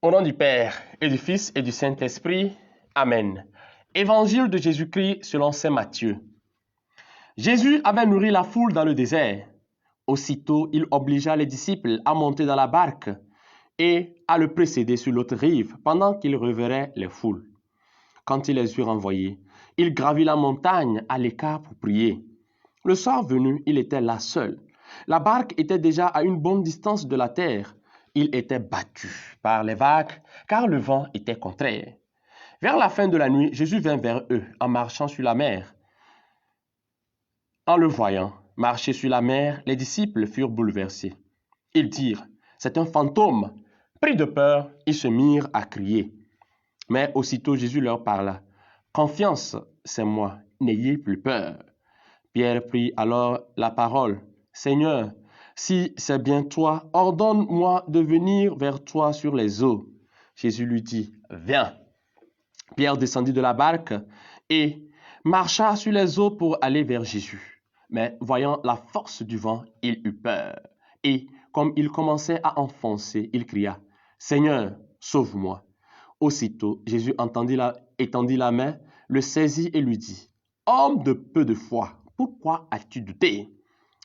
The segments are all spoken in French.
Au nom du Père, et du Fils, et du Saint-Esprit. Amen. Évangile de Jésus-Christ selon saint Matthieu. Jésus avait nourri la foule dans le désert. Aussitôt, il obligea les disciples à monter dans la barque et à le précéder sur l'autre rive pendant qu'il reverrait les foules. Quand il les eut renvoyés, il gravit la montagne à l'écart pour prier. Le soir venu, il était là seul. La barque était déjà à une bonne distance de la terre. Il était battu par les vagues, car le vent était contraire. Vers la fin de la nuit, Jésus vint vers eux en marchant sur la mer. En le voyant marcher sur la mer, les disciples furent bouleversés. Ils dirent, « C'est un fantôme !» Pris de peur, ils se mirent à crier. Mais aussitôt Jésus leur parla, « Confiance, c'est moi, n'ayez plus peur. » Pierre prit alors la parole, « Seigneur, si c'est bien toi, ordonne-moi de venir vers toi sur les eaux. » Jésus lui dit, « Viens. » Pierre descendit de la barque et marcha sur les eaux pour aller vers Jésus. Mais voyant la force du vent, il eut peur. Et comme il commençait à enfoncer, il cria, « Seigneur, sauve-moi. » Aussitôt, Jésus étendit la main, le saisit et lui dit, « Homme de peu de foi, pourquoi as-tu douté ?»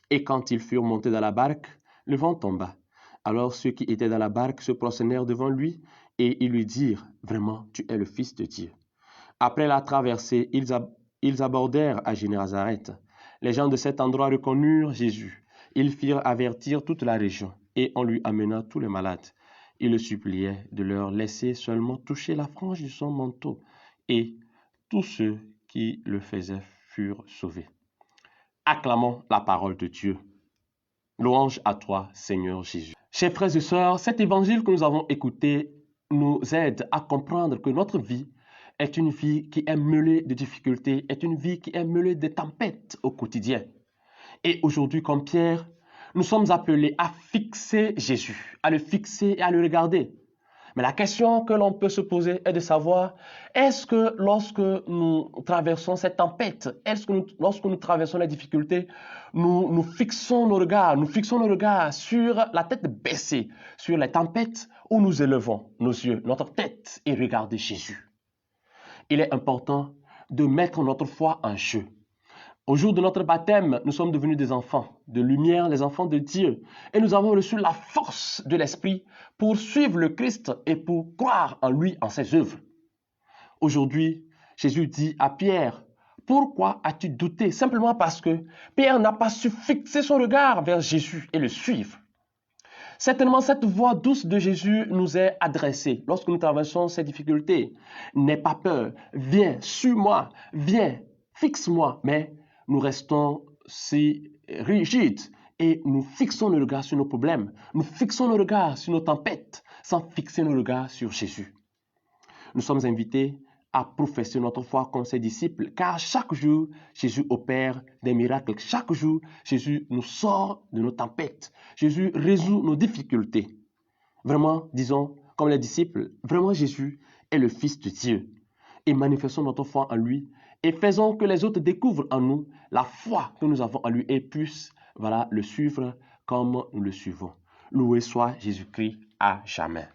Et quand ils furent montés dans la barque, le vent tomba. Alors ceux qui étaient dans la barque se prosternèrent devant lui et ils lui dirent, « Vraiment, tu es le Fils de Dieu. » Après la traversée, ils abordèrent à Génézareth. Les gens de cet endroit reconnurent Jésus. Ils firent avertir toute la région et on lui amena tous les malades. Ils le suppliaient de leur laisser seulement toucher la frange de son manteau et tous ceux qui le faisaient furent sauvés. Acclamons la parole de Dieu. Louange à toi, Seigneur Jésus. Chers frères et sœurs, cet évangile que nous avons écouté nous aide à comprendre que notre vie est une vie qui est mêlée de difficultés, est une vie qui est mêlée de tempêtes au quotidien. Et aujourd'hui, comme Pierre, nous sommes appelés à fixer Jésus, à le fixer et à le regarder. Mais la question que l'on peut se poser est de savoir, est-ce que lorsque nous traversons cette tempête, lorsque nous traversons les difficultés, nous fixons nos regards sur la tête baissée, sur les tempêtes, où nous élevons nos yeux, notre tête et regardons Jésus. Il est important de mettre notre foi en jeu. Au jour de notre baptême, nous sommes devenus des enfants de lumière, les enfants de Dieu. Et nous avons reçu la force de l'Esprit pour suivre le Christ et pour croire en lui, en ses œuvres. Aujourd'hui, Jésus dit à Pierre, « Pourquoi as-tu douté ?» Simplement parce que Pierre n'a pas su fixer son regard vers Jésus et le suivre. Certainement, cette voix douce de Jésus nous est adressée lorsque nous traversons ces difficultés. « N'aie pas peur, viens, suis-moi, viens, fixe-moi. » Mais nous restons si rigides et nous fixons le regard sur nos problèmes, nous fixons le regard sur nos tempêtes sans fixer le regard sur Jésus. Nous sommes invités à professer notre foi comme ses disciples, car chaque jour, Jésus opère des miracles. Chaque jour, Jésus nous sort de nos tempêtes. Jésus résout nos difficultés. Vraiment, disons, comme les disciples, vraiment Jésus est le Fils de Dieu. Et manifestons notre foi en lui et faisons que les autres découvrent en nous la foi que nous avons en lui et puissent le suivre comme nous le suivons. Loué soit Jésus-Christ à jamais.